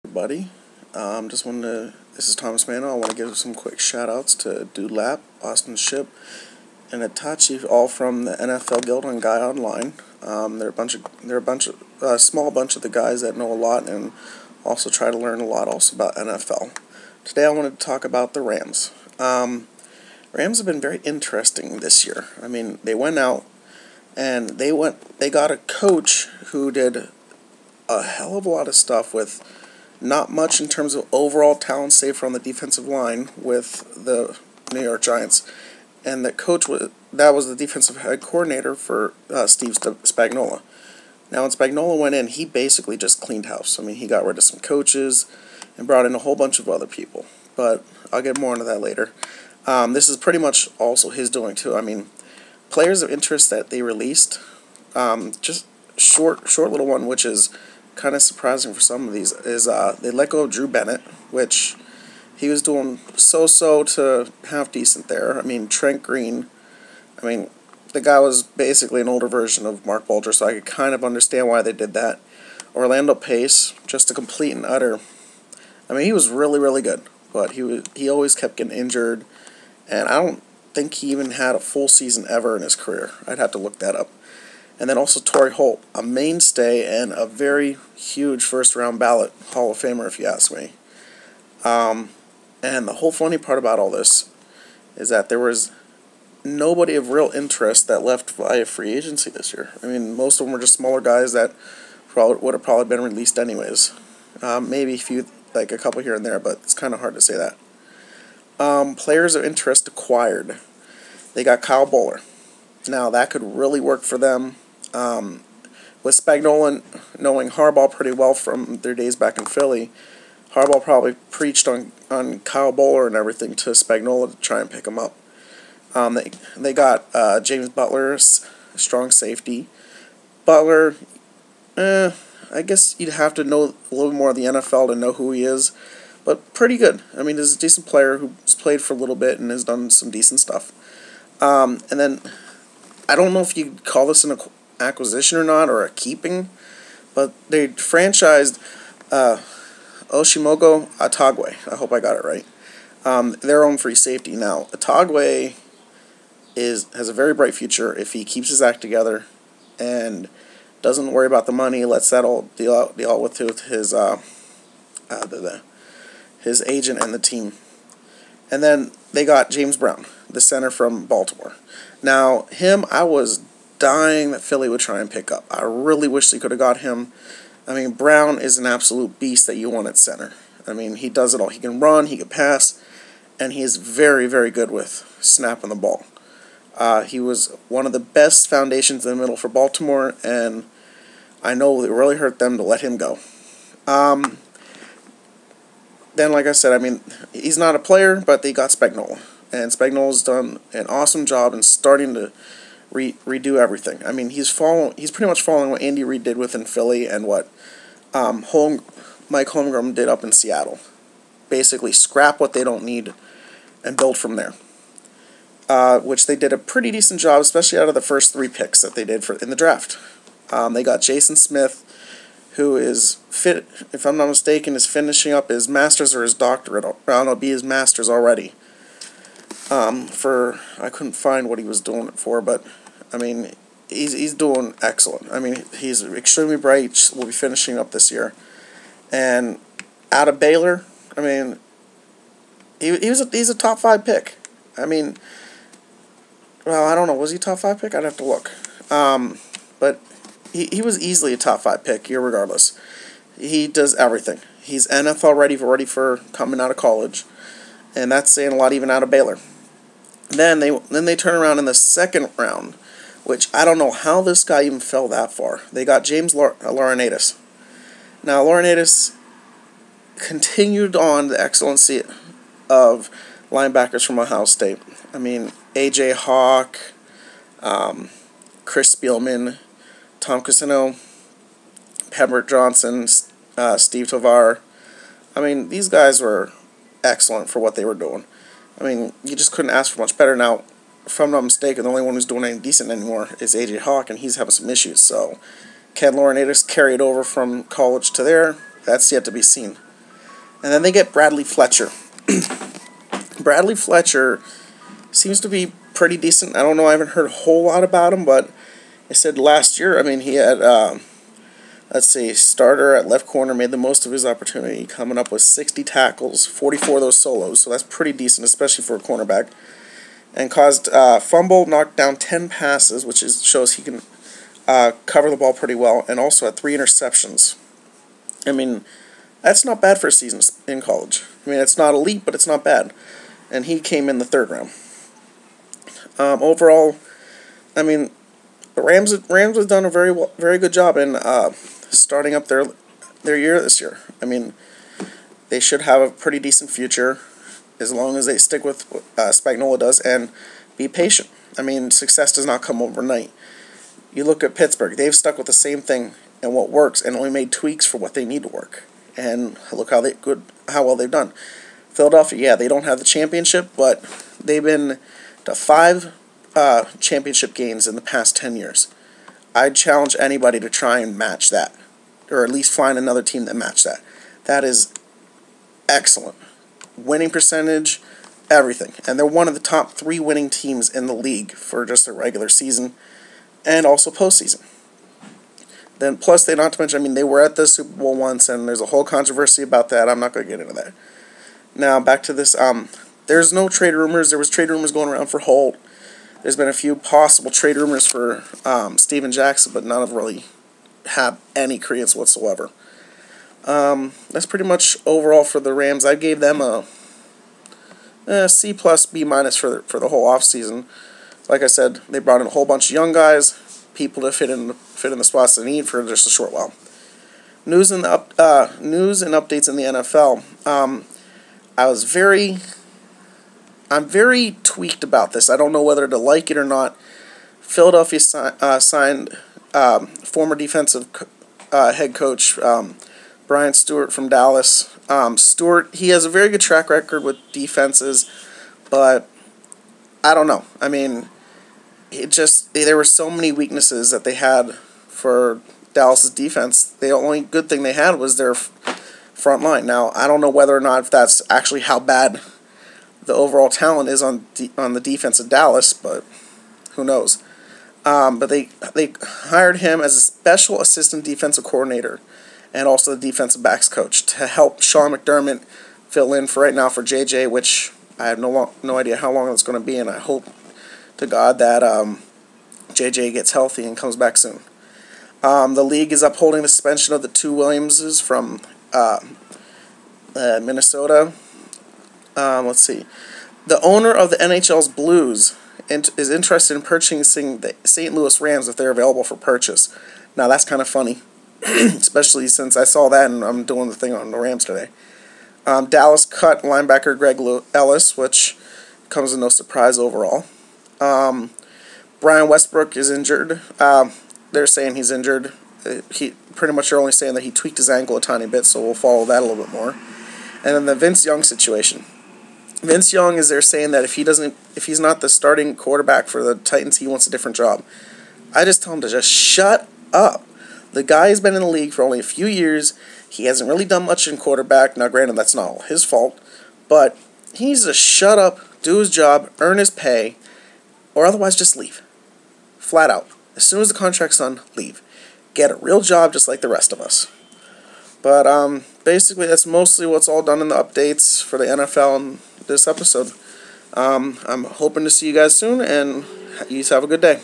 Everybody. Just wanted to. This is Thomas Mano. I want to give some quick shout outs to Dude Lap, Austin Ship, and Itachi, all from the NFL Guild on Guy Online. They're a bunch of small bunch of the guys that know a lot and also try to learn a lot also about NFL. Today I wanted to talk about the Rams. Rams have been very interesting this year. I mean, they went out and they got a coach who did a hell of a lot of stuff with not much in terms of overall talent, save for on the defensive line with the New York Giants. And the coach was the defensive head coordinator for Steve Spagnuolo. Now, when Spagnuolo went in, he basically just cleaned house. I mean, he got rid of some coaches and brought in a whole bunch of other people. But I'll get more into that later. This is pretty much also his doing too. I mean, players of interest that they released, just short little one, which is kind of surprising for some of these, is they let go of Drew Bennett, which he was doing so to half decent there. I mean, Trent Green, I mean, the guy was basically an older version of Mark Bulger, so I could kind of understand why they did that. Orlando Pace, just a complete and utter. I mean, he was really good, but he always kept getting injured, and I don't think he even had a full season ever in his career. I'd have to look that up. And then also Torrey Holt, a mainstay and a very huge first-round ballot Hall of Famer, if you ask me. And the whole funny part about all this is that there was nobody of real interest that left via free agency this year. I mean, most of them were just smaller guys that would have probably been released anyways. Maybe a couple here and there, but it's kind of hard to say that. Players of interest acquired. They got Kyle Boller. Now, that could really work for them. With Spagnuolo knowing Harbaugh pretty well from their days back in Philly, Harbaugh probably preached on Kyle Boller and everything to Spagnuolo to try and pick him up. They got James Butler, strong safety. Butler, I guess you'd have to know a little more of the NFL to know who he is, but pretty good. I mean, he's a decent player who's played for a little bit and has done some decent stuff. And then, I don't know if you'd call this an acquisition or not, or a keeping, but they franchised Oshimogo Atagwe. I hope I got it right. Their own free safety. Now, Atagwe has a very bright future if he keeps his act together and doesn't worry about the money, lets that all deal out with his his agent and the team. And then they got James Brown, the center from Baltimore. Now, him, I was dying that Philly would try and pick up. I really wish they could have got him. I mean, Brown is an absolute beast that you want at center. I mean, he does it all. He can run, he can pass, and he is very good with snapping the ball. He was one of the best foundations in the middle for Baltimore, and I know it really hurt them to let him go. Then, like I said, I mean, he's not a player, but they got Spagnuolo. And Spagnuolo's done an awesome job in starting to redo everything. I mean, he's pretty much following what Andy Reid did within Philly and what Mike Holmgren did up in Seattle. Basically, scrap what they don't need and build from there. Which they did a pretty decent job, especially out of the first 3 picks that they did in the draft. They got Jason Smith, who is if I'm not mistaken, is finishing up his master's or his doctorate. I don't know, be his master's already. I couldn't find what he was doing it for, but I mean, he's doing excellent. I mean, he's extremely bright. Will be finishing up this year, and out of Baylor, I mean, he's a top 5 pick. I mean, well, I don't know, was he top 5 pick? I'd have to look. But he was easily a top 5 pick, irregardless. He does everything. He's NFL ready for coming out of college, and that's saying a lot even out of Baylor. Then they turn around in the second round, which I don't know how this guy even fell that far. They got James Laurinaitis. Now, Laurinaitis continued on the excellency of linebackers from Ohio State. I mean, A.J. Hawk, Chris Spielman, Tom Casino, Pembert Johnson, Steve Tovar. I mean, these guys were excellent for what they were doing. I mean, you just couldn't ask for much better. Now, if I'm not mistaken, the only one who's doing anything decent anymore is A.J. Hawk, and he's having some issues. So, can Laurinaitis carry it over from college to there? That's yet to be seen. And then they get Bradley Fletcher. Bradley Fletcher seems to be pretty decent. I don't know, I haven't heard a whole lot about him, but I said last year, I mean, he had, let's see, starter at left corner, made the most of his opportunity, coming up with 60 tackles, 44 of those solos, so that's pretty decent, especially for a cornerback. And caused fumble, knocked down 10 passes, which shows he can cover the ball pretty well, and also had 3 interceptions. I mean, that's not bad for a season in college. I mean, it's not elite, but it's not bad. And he came in the 3rd round. Overall, I mean, the Rams have done a very good job in starting up their year this year. I mean, they should have a pretty decent future as long as they stick with what Spagnuolo does and be patient. I mean, success does not come overnight. You look at Pittsburgh; they've stuck with the same thing and what works, and only made tweaks for what they need to work. And look how well they've done. Philadelphia, yeah, they don't have the championship, but they've been to 5 championship games in the past 10 years. I'd challenge anybody to try and match that, or at least find another team that matched that. That is excellent. Winning percentage, everything. And they're one of the top 3 winning teams in the league for just a regular season and also postseason. Then plus, not to mention, I mean, they were at the Super Bowl once, and there's a whole controversy about that. I'm not going to get into that. Now, back to this. There's no trade rumors. There was trade rumors going around for Holt. There's been a few possible trade rumors for Steven Jackson, but none of really have any credence whatsoever. That's pretty much overall for the Rams. I gave them a C+, B- for the whole offseason. Like I said, they brought in a whole bunch of young guys, people to fit in the spots they need for just a short while. News and updates in the NFL. I'm very tweaked about this. I don't know whether to like it or not. Philadelphia signed former defensive head coach Brian Stewart from Dallas. Stewart, he has a very good track record with defenses, but I don't know. I mean, there were so many weaknesses that they had for Dallas's defense. The only good thing they had was their front line. Now, I don't know whether or not if that's actually how bad the overall talent is on the defense of Dallas, but who knows? But they hired him as a special assistant defensive coordinator and also the defensive backs coach to help Sean McDermott fill in for right now for JJ, which I have no idea how long it's going to be, and I hope to God that JJ gets healthy and comes back soon. The league is upholding the suspension of the 2 Williamses from Minnesota. Let's see. The owner of the NHL's Blues is interested in purchasing the St. Louis Rams if they're available for purchase. Now, that's kind of funny, especially since I saw that and I'm doing the thing on the Rams today. Dallas cut linebacker Greg Ellis, which comes as no surprise overall. Brian Westbrook is injured. They're saying he's injured. He pretty much are only saying that he tweaked his ankle a tiny bit, so we'll follow that a little bit more. And then the Vince Young situation. Vince Young they're saying that if he's not the starting quarterback for the Titans, he wants a different job. I just tell him to just shut up. The guy has been in the league for only a few years. He hasn't really done much in quarterback. Now, granted, that's not all his fault, but he needs to shut up, do his job, earn his pay, or otherwise just leave. Flat out. As soon as the contract's done, leave. Get a real job just like the rest of us. But basically, that's mostly what's all done in the updates for the NFL in this episode. I'm hoping to see you guys soon, and you have a good day.